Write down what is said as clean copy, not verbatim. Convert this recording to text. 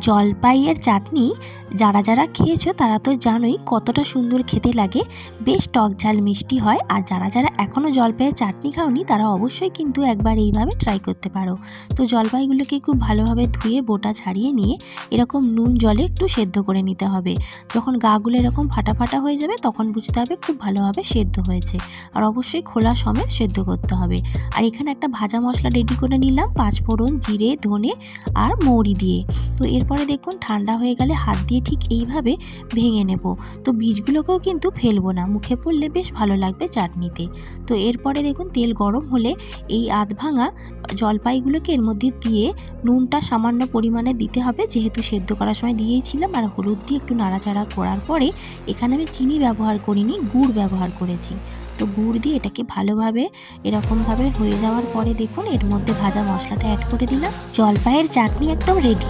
জলপাইয়ের চাটনি যারা যারা খেয়েছো তারা তো জানোই কতটা সুন্দর খেতে লাগে, বেশ টক ঝাল মিষ্টি হয়। আর যারা যারা এখনও জলপাইয়ের চাটনি খাওনি তারা অবশ্যই কিন্তু একবার এইভাবে ট্রাই করতে পারো। তো জলপাইগুলোকে খুব ভালোভাবে ধুয়ে বোটা ছাড়িয়ে নিয়ে এরকম নুন জলে একটু সেদ্ধ করে নিতে হবে। যখন গাগুলো এরকম ফাটা ফাটা হয়ে যাবে তখন বুঝতে হবে খুব ভালোভাবে সেদ্ধ হয়েছে। আর অবশ্যই খোলা সমেত সেদ্ধ করতে হবে। আর এখানে একটা ভাজা মশলা রেডি করে নিলাম, 5 ফোড়ন, জিরে, ধনে আর মৌরি দিয়ে। তো এরপরে দেখুন ঠান্ডা হয়ে গেলে হাত দিয়ে ঠিক এইভাবে ভেঙে নেব। তো বীজগুলোকেও কিন্তু ফেলবো না, মুখে পড়লে বেশ ভালো লাগবে চাটনিতে। তো এরপরে দেখুন তেল গরম হলে এই আধ ভাঙা জলপাইগুলোকে এর মধ্যে দিয়ে নুনটা সামান্য পরিমাণে দিতে হবে, যেহেতু সেদ্ধ করার সময় দিয়েছিলাম। আর হলুদ দিয়ে একটু নাড়াচাড়া করার পরে এখানে আমি চিনি ব্যবহার করিনি, গুড় ব্যবহার করেছি। তো গুড় দিয়ে এটাকে ভালোভাবে এরকমভাবে হয়ে যাওয়ার পরে দেখুন এর মধ্যে ভাজা মশলাটা অ্যাড করে দিলাম। জলপাইয়ের চাটনি একদম রেডি।